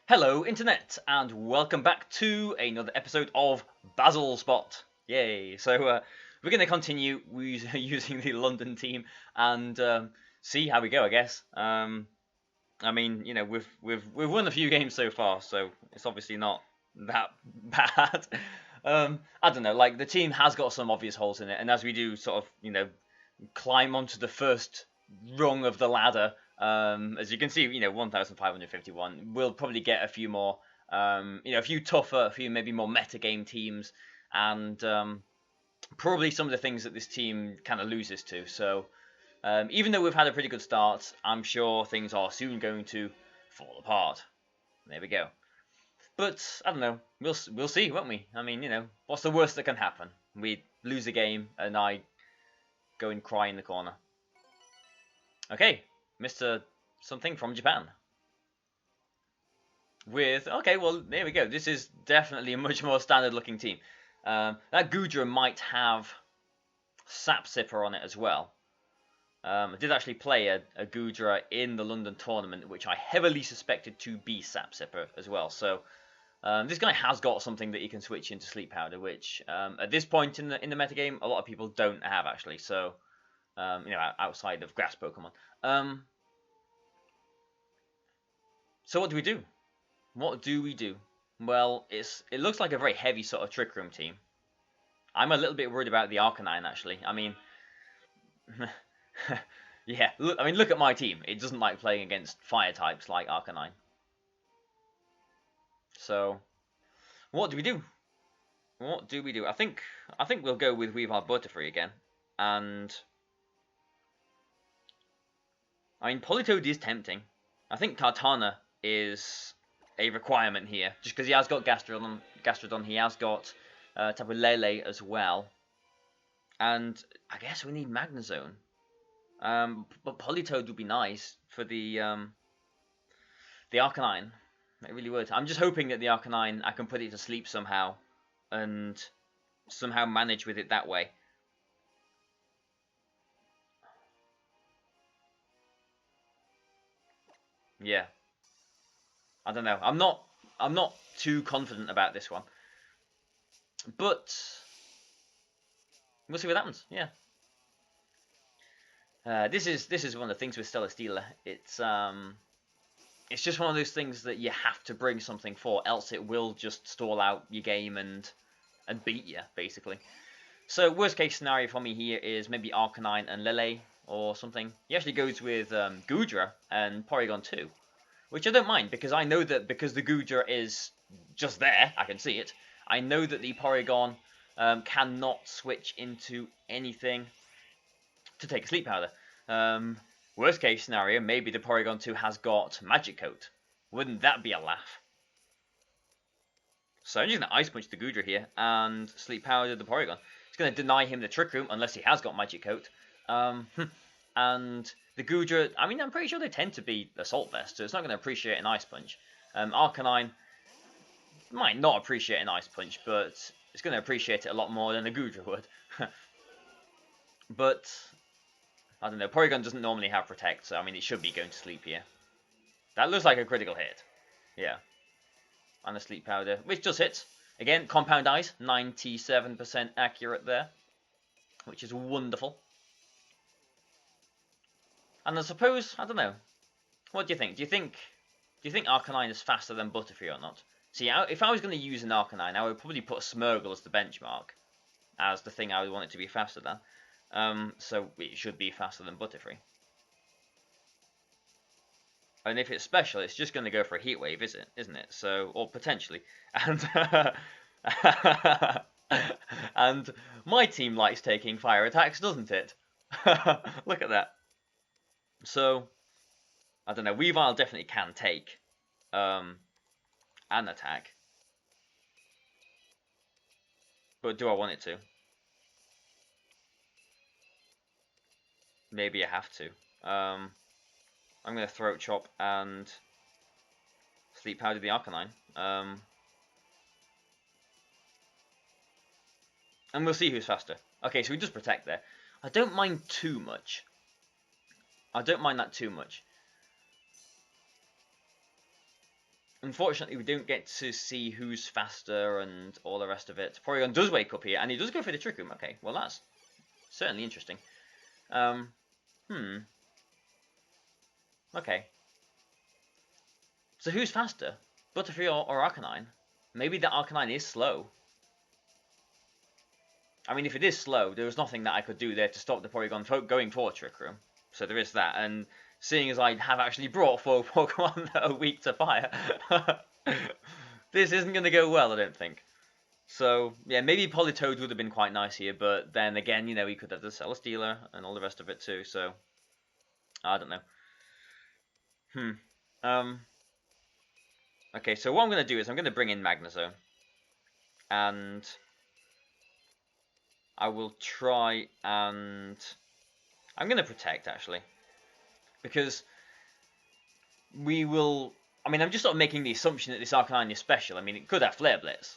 Hello, Internet, and welcome back to another episode of Bazzle Spot. Yay! We're going to continue using the London team and see how we go, I guess. I mean, you know, we've won a few games so far, so it's obviously not that bad. I don't know, like the team has got some obvious holes in it, and as we do sort of, climb onto the first rung of the ladder, as you can see, 1,551. We'll probably get a few more, a few tougher, a few maybe more meta game teams, and probably some of the things that this team kind of loses to. So even though we've had a pretty good start, I'm sure things are soon going to fall apart. There we go. But I don't know. We'll see, won't we? I mean, what's the worst that can happen? We lose a game and I go and cry in the corner. Okay, Mr. Something from Japan. Okay, well, there we go. This is definitely a much more standard looking team. That Gudra might have Sap Sipper on it as well. I did actually play a Gudra in the London tournament, which I heavily suspected to be Sap Sipper as well. So this guy has got something that he can switch into Sleep Powder, which at this point in the metagame, a lot of people don't have actually. So outside of grass Pokemon. So what do we do? What do we do? Well, it looks like a very heavy sort of Trick Room team. I'm a little bit worried about the Arcanine actually. I mean, yeah. Look at my team. It doesn't like playing against fire types like Arcanine. So, what do we do? What do we do? I think we'll go with Weavile Butterfree again, and I mean Politoed is tempting. I think Kartana is a requirement here, just because he has got Gastrodon, he has got Tapu Lele as well, and I guess we need Magnezone. But Politoed would be nice for the Arcanine. It really would. I'm just hoping that the Arcanine, I can put it to sleep somehow, and somehow manage with it that way. Yeah. I don't know. I'm not too confident about this one, but we'll see what happens. Yeah. This is one of the things with Stellar Stealer. It's just one of those things that you have to bring something for, else it will just stall out your game and beat you basically. So worst case scenario for me here is maybe Arcanine and Lele or something. He actually goes with Gudra and Porygon 2. Which I don't mind, because I know that because the Gudra is just there, I can see it, I know that the Porygon cannot switch into anything to take a Sleep Powder. Worst case scenario, maybe the Porygon 2 has got Magic Coat. Wouldn't that be a laugh? So I'm just going to Ice Punch the Gudra here and Sleep Powder the Porygon. It's going to deny him the Trick Room unless he has got Magic Coat. And the Gudra, I mean, I'm pretty sure they tend to be Assault Vest, so it's not going to appreciate an Ice Punch. Arcanine might not appreciate an Ice Punch, but it's going to appreciate it a lot more than a Gudra would. But, I don't know, Porygon doesn't normally have Protect, so I mean, it should be going to sleep here. That looks like a critical hit. Yeah. And a Sleep Powder, which does hit. Again, Compound Eyes, 97% accurate there, which is wonderful. And I suppose, I don't know. What do you think? Do you think Arcanine is faster than Butterfree or not? See, if I was going to use an Arcanine, I would probably put Smeargle as the benchmark, as the thing I would want it to be faster than. So it should be faster than Butterfree. And if it's special, it's just going to go for a Heat Wave, isn't it? So, or potentially. And and my team likes taking fire attacks, doesn't it? Look at that. So, I don't know, Weavile definitely can take an attack. But do I want it to? Maybe I have to. I'm going to Throat Chop and Sleep Powder the Arcanine. And we'll see who's faster. Okay, so he does Protect there. I don't mind too much. I don't mind that too much. unfortunately, we don't get to see who's faster and all the rest of it. Porygon does wake up here, and he does go for the Trick Room. Okay, well, that's certainly interesting. Um, Okay. So who's faster? Butterfree or Arcanine? Maybe the Arcanine is slow. I mean, if it is slow, there was nothing that I could do there to stop the Porygon going for Trick Room. So there is that. And seeing as I have actually brought 4 Pokemon that are weak to fire, this isn't going to go well, I don't think. So, yeah, maybe Politoed would have been quite nice here, but then again, you know, he could have the Celesteela and all the rest of it too, so I don't know. Okay, so what I'm going to do is I'm going to bring in Magnezone, and I will try and... I'm going to Protect, actually, because we will... I mean, I'm just sort of making the assumption that this Arcanine is special. I mean, it could have Flare Blitz.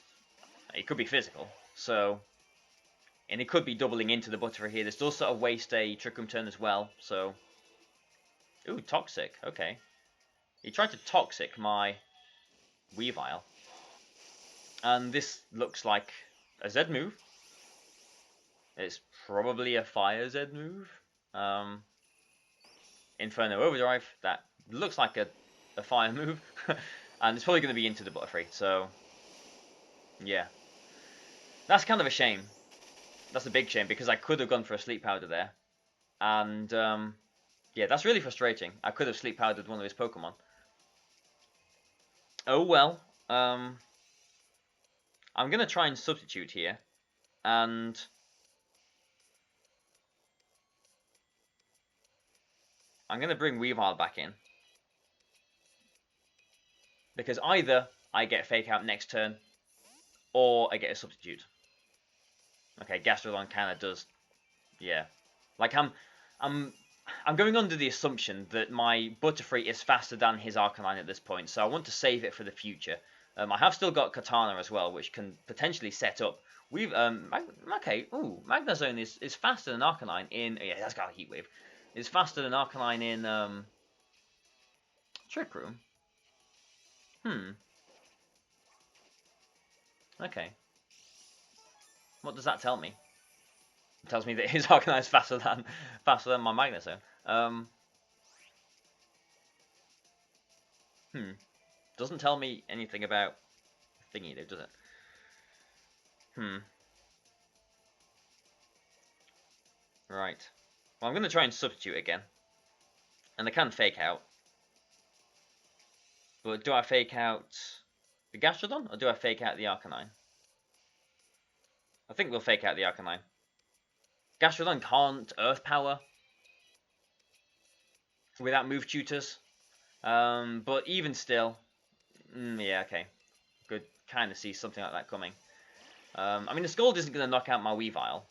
It could be physical, so... And it could be doubling into the Butterfree here. This does sort of waste a Trick Room turn as well, so... Ooh, Toxic, okay. He tried to Toxic my Weavile. And this looks like a Z move. It's probably a Fire Z move. Inferno Overdrive, that looks like a Fire move. And it's probably going to be into the Butterfree, so... Yeah. That's kind of a shame. That's a big shame, because I could have gone for a Sleep Powder there. And, yeah, that's really frustrating. I could have Sleep Powdered one of his Pokemon. Oh well. I'm going to try and substitute here. And... I'm going to bring Weavile back in. Because either I get Fake Out next turn, or I get a substitute. Okay, Gastrodon kind of does, yeah. Like I'm going under the assumption that my Butterfree is faster than his Arcanine at this point, so I want to save it for the future. I have still got Katana as well, which can potentially set up. We've okay. Ooh, Magnezone is faster than Arcanine in. Yeah, that's got a Heat Wave. It's faster than Arcanine in Trick Room. Okay. What does that tell me? It tells me that his Arcanine is faster than my Magnezone. Doesn't tell me anything about thingy though, does it? Right. Well, I'm going to try and substitute again. And I can Fake Out. But do I Fake Out the Gastrodon, or do I Fake Out the Arcanine? I think we'll Fake Out the Arcanine. Gastrodon can't Earth Power without move tutors. But even still, yeah, okay. Could kind of see something like that coming. I mean, the Scald isn't going to knock out my Weavile.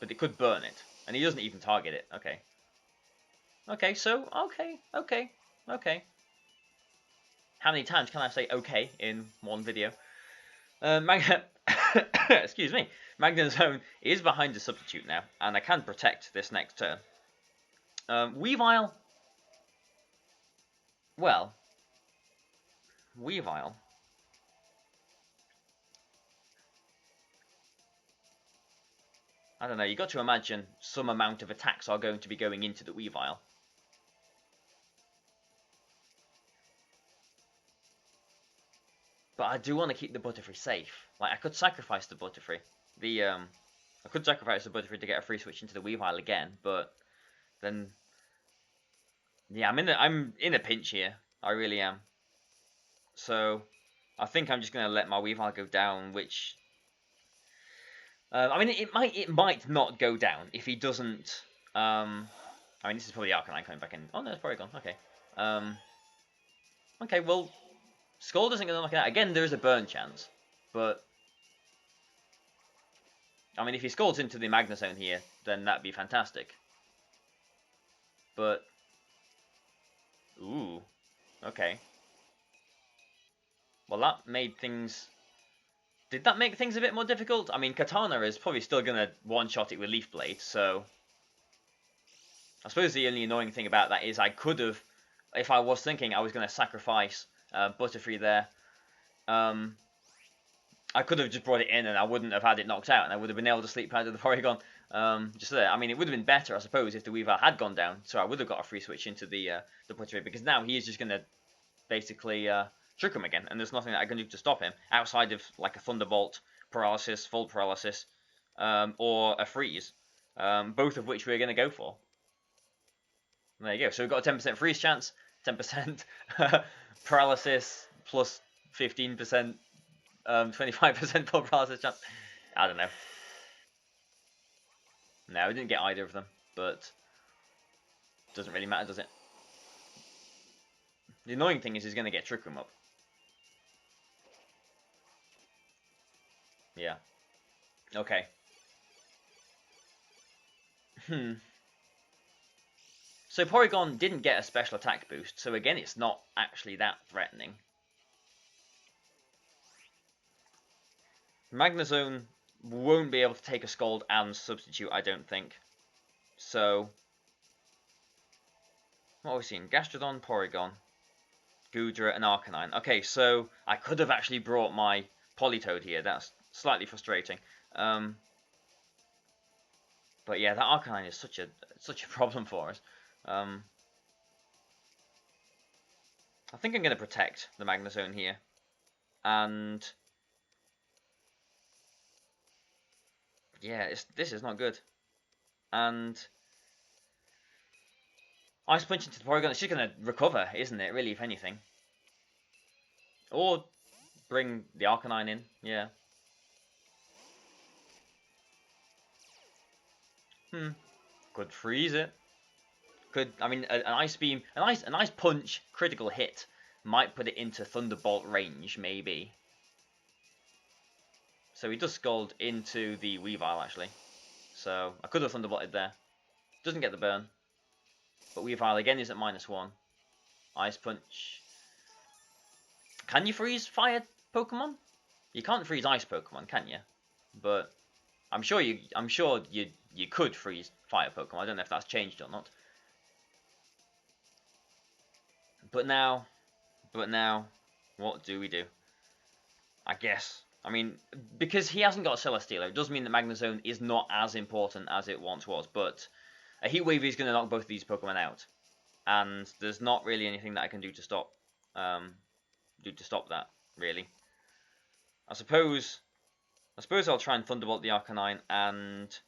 But it could burn it. And he doesn't even target it. Okay. Okay, so, okay. How many times can I say okay in one video? Excuse me. Magnezone is behind the substitute now, and I can protect this next turn. Weavile. Well, Weavile. I don't know, you got to imagine some amount of attacks are going to be going into the Weavile. But I do want to keep the Butterfree safe. Like, I could sacrifice the Butterfree. I could sacrifice the Butterfree to get a free switch into the Weavile again, but then... Yeah, I'm in a pinch here. I really am. So, I think I'm just going to let my Weavile go down, which... I mean, it might not go down if he doesn't... I mean, this is probably Arcanine coming back in. Oh, no, it's probably gone. Okay. Okay, well... Scald isn't going to knock it out. Again, there is a burn chance. But... I mean, if he Scalds into the Magnezone here, then that'd be fantastic. But... Ooh. Okay. Well, that made things... Did that make things a bit more difficult? I mean, Katana is probably still going to one-shot it with Leaf Blade, so... I suppose the only annoying thing about that is I could have, if I was thinking I was going to sacrifice Butterfree there, I could have just brought it in and I wouldn't have had it knocked out, and I would have been able to sleep out of the Porygon. Just there. I mean, it would have been better, I suppose, if the Weavile had gone down, so I would have got a free switch into the Butterfree, because now he is just going to basically trick him again, and there's nothing that I can do to stop him outside of like a Thunderbolt, Paralysis, Full Paralysis, or a Freeze, both of which we're going to go for. There you go. So we've got a 10% freeze chance, 10% paralysis plus 15%, 25% full paralysis chance. I don't know. No, we didn't get either of them, but doesn't really matter, does it? The annoying thing is he's going to get Trick Room up. Yeah. Okay. So Porygon didn't get a special attack boost, so again it's not actually that threatening. Magnezone won't be able to take a Scald and substitute, I don't think. So, what are we seeing? Gastrodon, Porygon, Goodra, and Arcanine. Okay, so I could have actually brought my Politoed here. That's slightly frustrating. But yeah, that Arcanine is such a problem for us. I think I'm going to protect the Magnezone here, and yeah, this is not good. And Ice Punch into the Porygon, it's just going to recover, isn't it, really, if anything? Or bring the Arcanine in, yeah. Could freeze it. Could, I mean, an Ice Beam, an Ice Punch critical hit might put it into Thunderbolt range, maybe. So he does Scald into the Weavile, actually. So I could have Thunderbolted there. Doesn't get the burn. But Weavile again is at -1. Ice Punch. Can you freeze fire Pokemon? You can't freeze ice Pokemon, can you? But I'm sure you could freeze fire Pokemon. I don't know if that's changed or not. But now, what do we do? I guess. I mean, because he hasn't got a Celesteela, it does mean that Magnezone is not as important as it once was. But a Heat Wave is going to knock both of these Pokemon out, and there's not really anything that I can do to stop that, really. I suppose I'll try and Thunderbolt the Arcanine and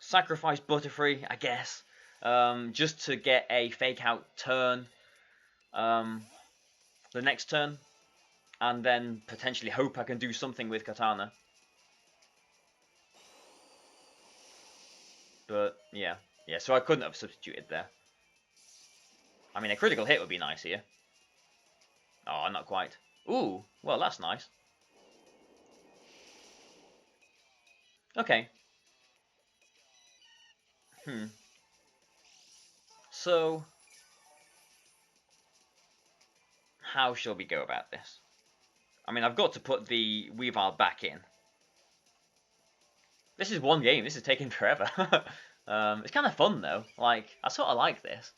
sacrifice Butterfree, I guess, just to get a Fake Out turn the next turn, and then potentially hope I can do something with Katana. But yeah, so I couldn't have substituted there. I mean, a critical hit would be nice here. Oh, not quite. Ooh, well, that's nice. Okay. So, how shall we go about this? I mean, I've got to put the Weavile back in. This is one game. This is taking forever. It's kind of fun, though. Like, I sort of like this.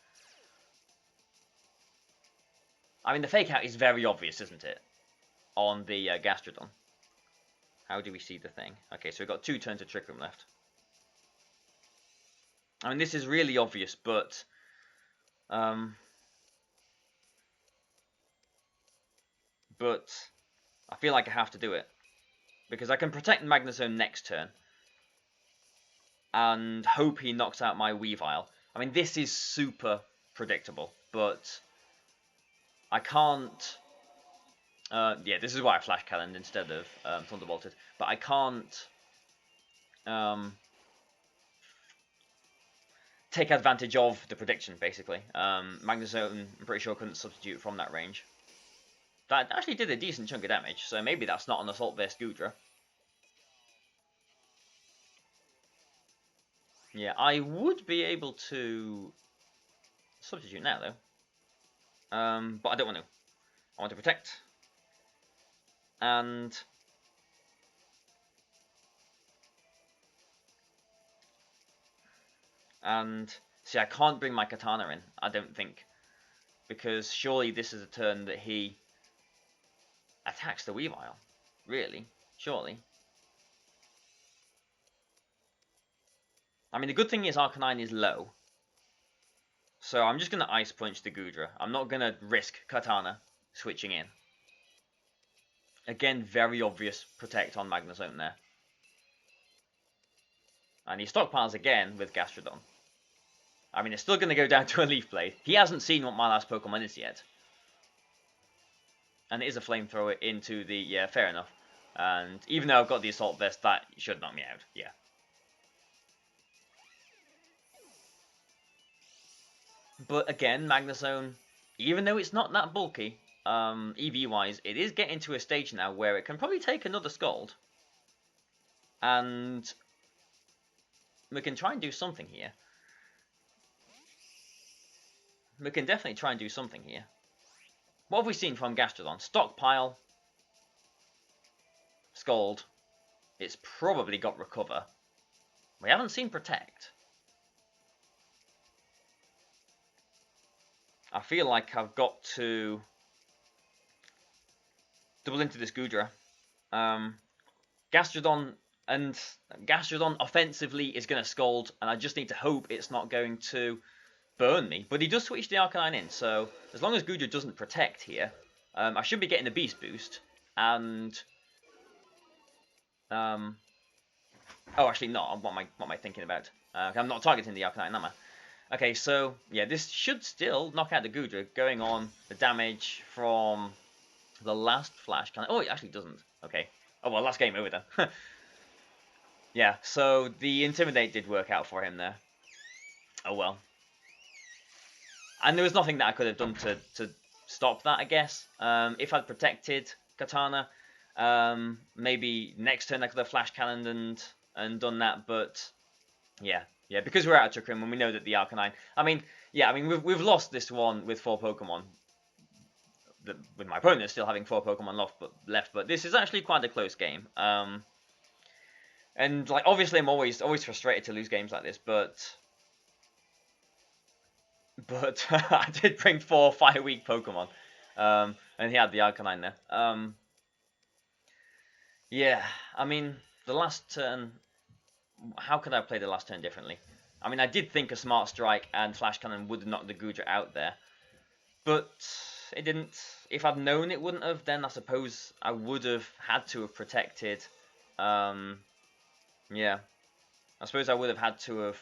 I mean, the Fake Out is very obvious, isn't it? On the Gastrodon. How do we see the thing? Okay, so we've got 2 turns of Trick Room left. I mean, this is really obvious, but I feel like I have to do it, because I can protect Magnezone next turn and hope he knocks out my Weavile. I mean, this is super predictable, but I can't. Yeah, this is why I Flash Cannoned instead of Thunderbolted. But I can't take advantage of the prediction, basically. Magnezone, I'm pretty sure, couldn't substitute from that range. That actually did a decent chunk of damage, so maybe that's not an Assault Vest Goodra. Yeah, I would be able to substitute now, though. But I don't want to. I want to protect. And And see, I can't bring my Katana in, I don't think. Because surely this is a turn that he attacks the Weavile. Really? Surely. I mean, the good thing is Arcanine is low. So I'm just going to Ice Punch the Goodra. I'm not going to risk Katana switching in. Again, very obvious Protect on Magnezone there. And he stockpiles again with Gastrodon. I mean, it's still going to go down to a Leaf Blade. He hasn't seen what my last Pokemon is yet. And it is a Flamethrower into the... Yeah, fair enough. And even though I've got the Assault Vest, that should knock me out. Yeah. But again, Magnezone, even though it's not that bulky, EV-wise, it is getting to a stage now where it can probably take another Scald. And we can try and do something here. We can definitely try and do something here. What have we seen from Gastrodon? Stockpile. Scald. It's probably got Recover. We haven't seen Protect. I feel like I've got to double into this Goodra. Gastrodon offensively is going to Scald, and I just need to hope it's not going to burn me. But he does switch the Arcanine in, so as long as Goodra doesn't Protect here, I should be getting the Beast Boost. And oh, actually, no. What am I thinking about? I'm not targeting the Arcanine, am I? Okay, so yeah, this should still knock out the Goodra, going on the damage from the last Flash Cannon. Oh, it actually doesn't. Okay. Oh well, last game over then. Yeah, so the Intimidate did work out for him there. Oh well. And there was nothing that I could have done to stop that, I guess. If I'd protected Katana, maybe next turn I could have Flash Cannoned and done that, but yeah, because we're out of Trick Room and we know that the Arcanine. I mean, we've lost this one with 4 Pokemon. With my opponent still having 4 Pokemon left, but this is actually quite a close game. And like obviously I'm always frustrated to lose games like this, but I did bring 4 Fire Weak Pokemon, and he had the Arcanine there. Yeah, I mean the last turn. How could I play the last turn differently? I mean, I did think a Smart Strike and Flash Cannon would have knocked the Goodra out there, but it didn't. If I'd known it wouldn't have, then I suppose I would have had to have protected. Yeah, I suppose I would have had to have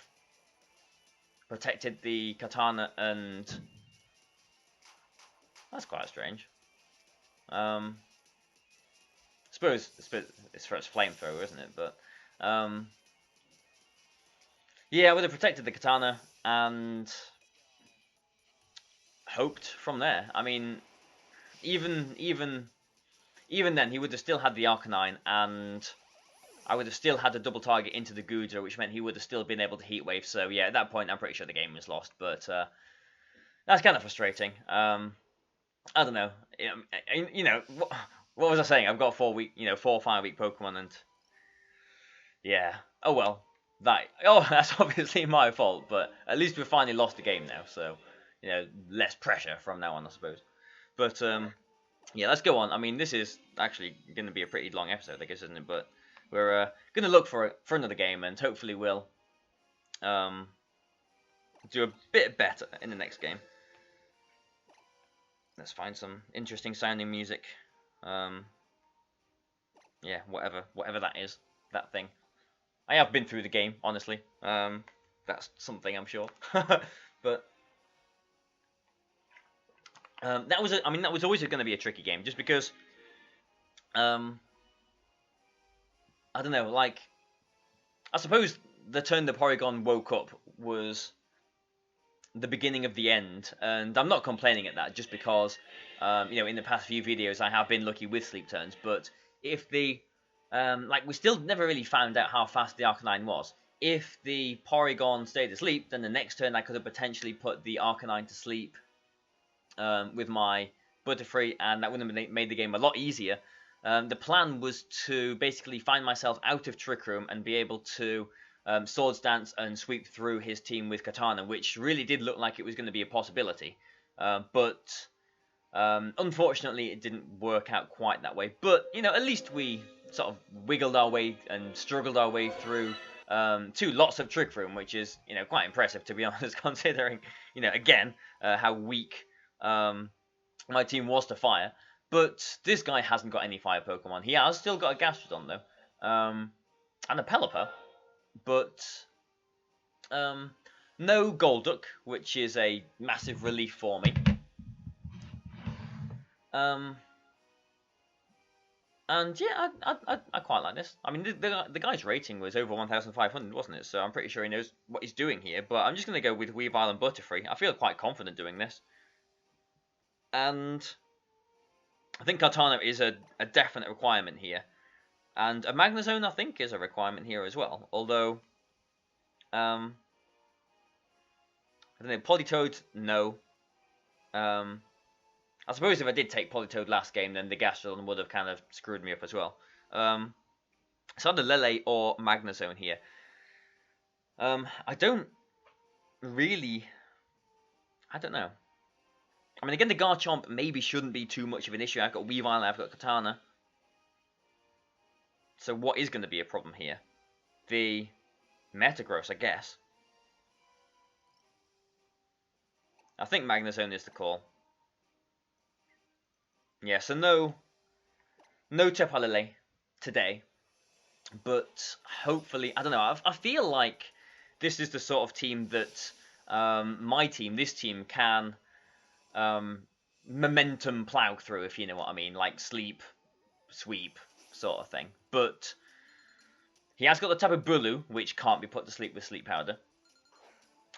protected the Katana, and that's quite strange. I suppose it's for its Flamethrower, isn't it? But yeah, I would have protected the Katana and hoped from there. I mean, even then, he would have still had the Arcanine, and I would have still had a double target into the Goodra, which meant he would have still been able to Heat Wave. So yeah, at that point, I'm pretty sure the game was lost. But that's kind of frustrating. I don't know. You know, what was I saying? I've got 4 5 week Pokemon, and yeah. Oh well. That's obviously my fault, but at least we finally lost the game now, so you know, less pressure from now on, I suppose. But yeah, let's go on. I mean, this is actually going to be a pretty long episode, I guess, isn't it? But we're going to look for another game, and hopefully we'll do a bit better in the next game. Let's find some interesting sounding music. Yeah, whatever that is, that thing. I have been through the game, honestly. That's something I'm sure. But that was always going to be a tricky game, just because I don't know, like I suppose the turn the Porygon woke up was the beginning of the end, and I'm not complaining at that, just because you know, in the past few videos I have been lucky with sleep turns. But if the like, we still never really found out how fast the Arcanine was. If the Porygon stayed asleep, then the next turn I could have potentially put the Arcanine to sleep with my Butterfree, and that would have made the game a lot easier. The plan was to basically find myself out of Trick Room and be able to Swords Dance and sweep through his team with Katana, which really did look like it was going to be a possibility. But unfortunately, it didn't work out quite that way. But, you know, at least we sort of wiggled our way and struggled our way through to lots of Trick Room, which is, you know, quite impressive, to be honest, considering, you know, again, how weak my team was to fire. But this guy hasn't got any fire Pokemon. He has still got a Gastrodon, though, and a Pelipper, but no Golduck, which is a massive relief for me. And yeah, I quite like this. I mean, the guy's rating was over 1,500, wasn't it? So I'm pretty sure he knows what he's doing here. But I'm just going to go with Weavile and Butterfree. I feel quite confident doing this. And I think Katana is a definite requirement here. And a Magnezone, I think, is a requirement here as well. Although, I don't know, Politoed, no. I suppose if I did take Politoed last game, then the Gastrodon would have kind of screwed me up as well. So either Lele or Magnezone here. I don't really... I don't know. I mean, again, the Garchomp maybe shouldn't be too much of an issue. I've got Weavile and I've got Katana. So what is going to be a problem here? The Metagross, I guess. I think Magnezone is the call. Yeah, so no Tapu Lele today. But hopefully, I don't know, I feel like this is the sort of team that this team can momentum plow through, if you know what I mean. Like sleep, sweep sort of thing. But he has got the Tapu Bulu, which can't be put to sleep with Sleep Powder.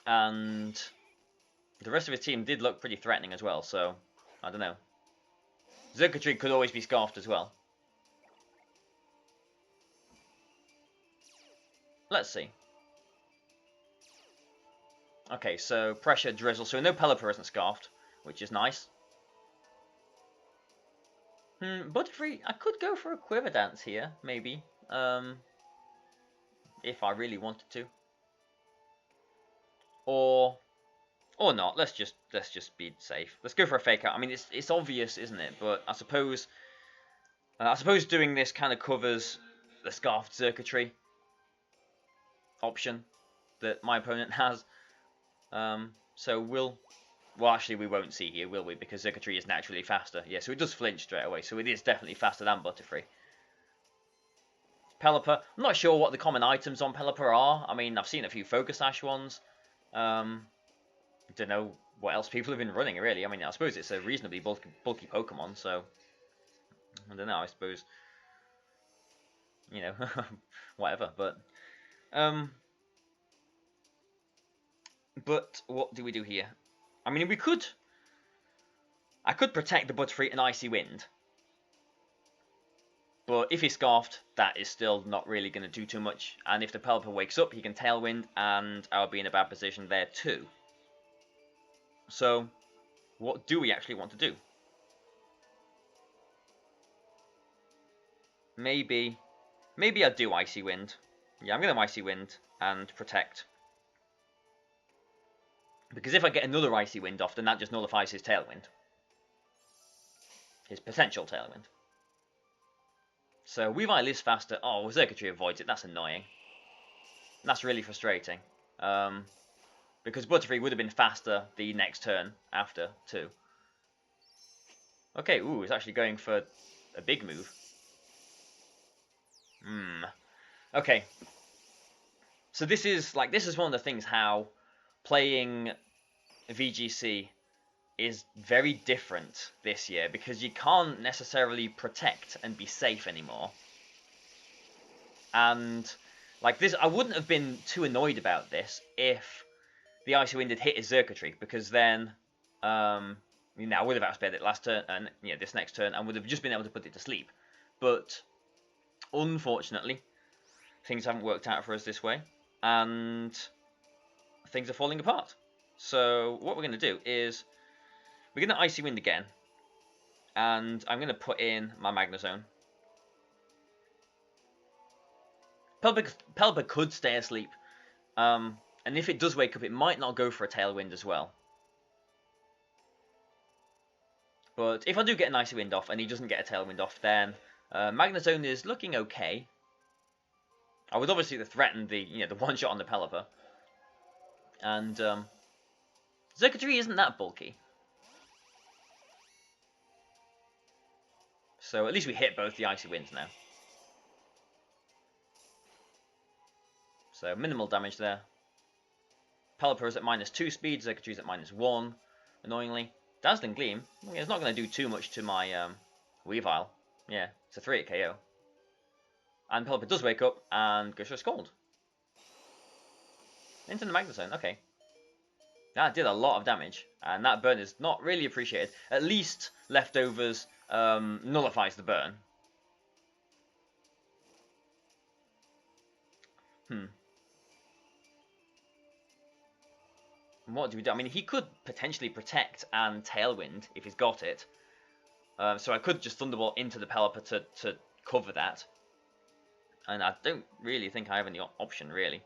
And the rest of his team did look pretty threatening as well, so I don't know. Xurkitree could always be scarfed as well. Let's see. Okay, so pressure, drizzle. So no Pelipper isn't scarfed, which is nice. Butterfree, I could go for a Quiver Dance here, maybe. If I really wanted to. Or not. Let's just be safe. Let's go for a Fake Out. I mean, it's obvious, isn't it? But I suppose doing this kind of covers the scarfed Xurkitree option that my opponent has. So well, actually, we won't see here, will we? Because Xurkitree is naturally faster. Yeah, so it does flinch straight away. So it is definitely faster than Butterfree. Pelipper. I'm not sure what the common items on Pelipper are. I mean, I've seen a few Focus Sash ones. Don't know what else people have been running, really. I mean, I suppose it's a reasonably bulky Pokemon, so I don't know. I suppose, you know, whatever. But what do we do here? I mean, I could protect the Butterfree and Icy Wind. But if he's scarfed, that is still not really going to do too much. And if the Pelipper wakes up, he can Tailwind, and I'll be in a bad position there too. So, what do we actually want to do? Maybe I'd do Icy Wind. Yeah, I'm going to Icy Wind and protect. Because if I get another Icy Wind off, then that just nullifies his Tailwind. His potential Tailwind. So, Weavile is faster. Oh, Xurkitree avoids it. That's annoying. That's really frustrating. Because Butterfree would have been faster the next turn after, too. Okay, ooh, it's actually going for a big move. Okay. So this is one of the things how playing VGC is very different this year, because you can't necessarily protect and be safe anymore. And like this, I wouldn't have been too annoyed about this if the Icy Wind had hit his Xurkitree, because then you know, I would have outspared it last turn and this next turn, and would have just been able to put it to sleep. But unfortunately, things haven't worked out for us this way, and things are falling apart. So what we're going to do is we're going to Icy Wind again, and I'm going to put in my Magnezone. Pelipper could stay asleep. And if it does wake up, it might not go for a Tailwind as well. But if I do get an Icy Wind off and he doesn't get a Tailwind off, then Magnezone is looking okay. I would obviously threaten the the one shot on the Pelipper. And Xurkitree isn't that bulky. So at least we hit both the Icy Winds now. So minimal damage there. Pelipper is at -2 speed, Xurkitree is at -1, annoyingly. Dazzling Gleam, it's not going to do too much to my Weavile. Yeah, it's a 3-hit KO. And Pelipper does wake up and goes for a Scald. Into the Magnezone, okay. That did a lot of damage, and that burn is not really appreciated. At least Leftovers nullifies the burn. What do we do? I mean, he could potentially protect and Tailwind if he's got it. So I could just Thunderbolt into the Pelipper to cover that. And I don't really think I have any option, really.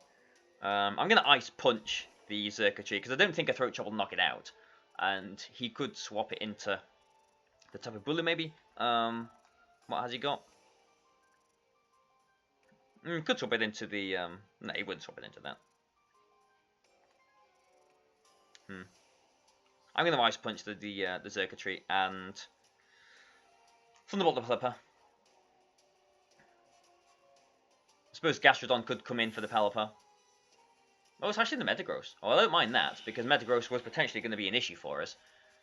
I'm going to Ice Punch the Xurkitree, because I don't think a Throat Chop will knock it out. And he could swap it into the Tapu Bulu, maybe. What has he got? Could swap it into the... no, he wouldn't swap it into that. I'm going to Ice Punch the Xurkitree and Thunderbolt the Pelipper. I suppose Gastrodon could come in for the Pelipper. Oh, it's actually the Metagross. Oh, I don't mind that, because Metagross was potentially going to be an issue for us.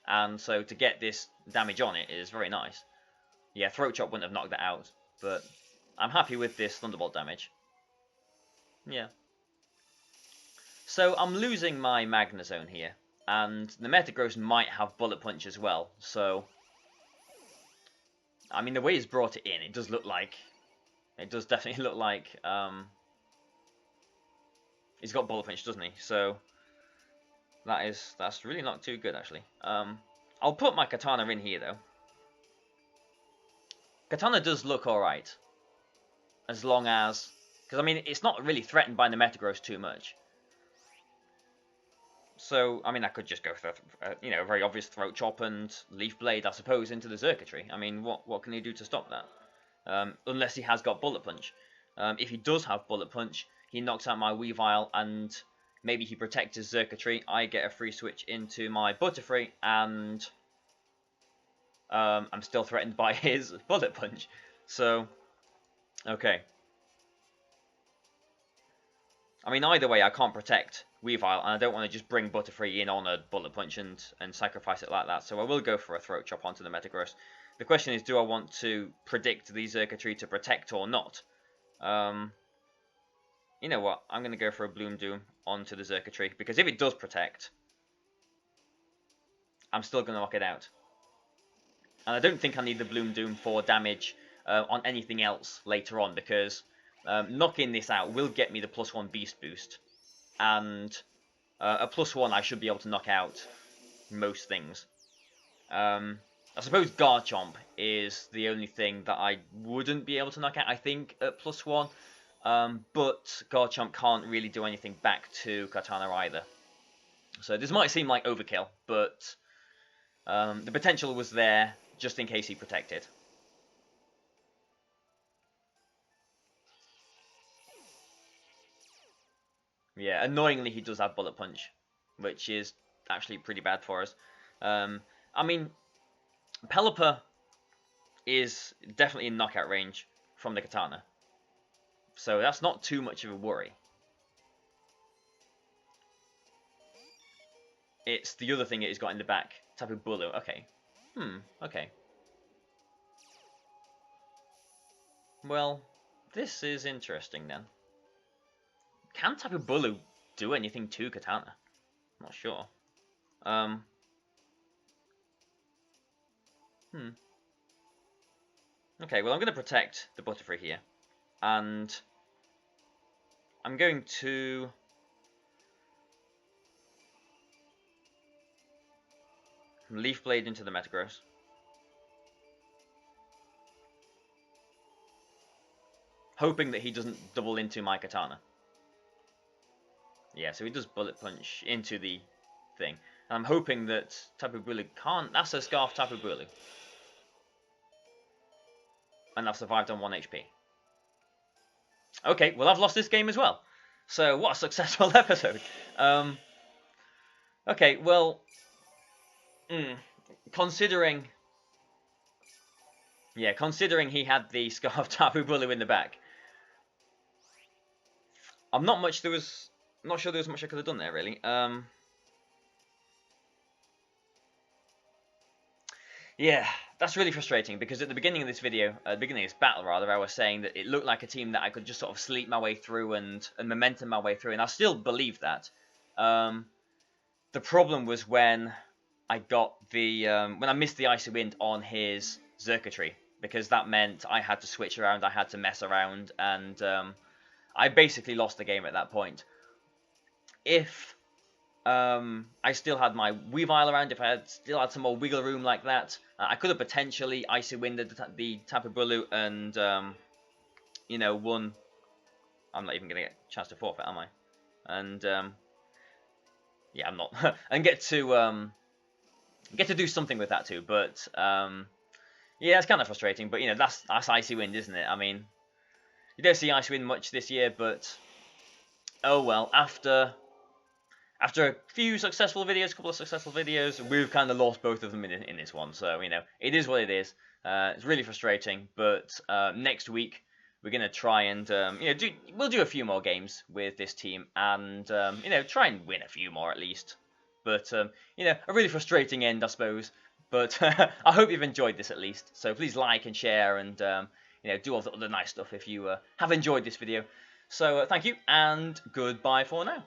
And so to get this damage on it is very nice. Yeah, Throat Chop wouldn't have knocked that out, but I'm happy with this Thunderbolt damage. Yeah. So I'm losing my Magnezone here, and the Metagross might have Bullet Punch as well, so... I mean, the way he's brought it in, it does look like... It does definitely look like... he's got Bullet Punch, doesn't he? So... That's really not too good, actually. I'll put my Katana in here, though. Katana does look alright. As long as... Because, I mean, it's not really threatened by the Metagross too much. So, I mean, I could just go for, a very obvious Throat Chop and Leaf Blade, I suppose, into the Xurkitree. I mean, what can he do to stop that? Unless he has got Bullet Punch. If he does have Bullet Punch, he knocks out my Weavile, and maybe he protects his Xurkitree. I get a free switch into my Butterfree, and I'm still threatened by his Bullet Punch. So, okay. I mean, either way, I can't protect Weavile, and I don't want to just bring Butterfree in on a Bullet Punch and sacrifice it like that. So I will go for a Throat Chop onto the Metagross. The question is, do I want to predict the Xurkitree to protect or not? You know what? I'm going to go for a Bloom Doom onto the Xurkitree, because if it does protect, I'm still going to knock it out. And I don't think I need the Bloom Doom for damage on anything else later on, because knocking this out will get me the +1 Beast Boost. And a +1 I should be able to knock out most things. I suppose Garchomp is the only thing that I wouldn't be able to knock out, I think, at +1. But Garchomp can't really do anything back to Katana either. So this might seem like overkill, but the potential was there just in case he protected. Yeah, annoyingly he does have Bullet Punch, which is actually pretty bad for us. I mean, Pelipper is definitely in knockout range from the Katana, so that's not too much of a worry. It's the other thing that he's got in the back, Tapu Bulu. Okay. Okay. Well, this is interesting then. Can Tapu Bulu do anything to Katana? I'm not sure. Okay, well, I'm going to protect the Butterfree here. And I'm going to... Leaf Blade into the Metagross. hoping that he doesn't double into my katana. Yeah, so he does bullet punch into the thing. And I'm hoping that Tapu Bulu can't. That's a Scarf Tapu Bulu. And I've survived on 1 HP. Okay, well, I've lost this game as well. So, what a successful episode. Okay, well, considering he had the Scarf Tapu Bulu in the back, I'm not sure there was much I could have done there, really. Yeah, that's really frustrating because at the beginning of this video, at the beginning of this battle rather, I was saying that it looked like a team that I could just sort of sleep my way through and momentum my way through, and I still believe that. The problem was when I got the when I missed the Icy Wind on his circuitry, because that meant I had to switch around, I had to mess around, and I basically lost the game at that point. If I still had my Weavile around, if I had still had some more wiggle room like that, I could have potentially Icy Winded the Tapu Bulu and, you know, won. I'm not even going to get a chance to forfeit, am I? And, yeah, I'm not. And get to do something with that too, but, yeah, it's kind of frustrating, but, you know, that's Icy Wind, isn't it? I mean, you don't see Icy Wind much this year, but, oh well, after a few successful videos, a couple of successful videos, we've kind of lost both of them in this one. So, you know, it is what it is. It's really frustrating. But next week, we're going to try and, you know, we'll do a few more games with this team and, you know, try and win a few more at least. But, you know, a really frustrating end, I suppose. But I hope you've enjoyed this at least. So please like and share and, you know, do all the other nice stuff if you have enjoyed this video. So thank you and goodbye for now.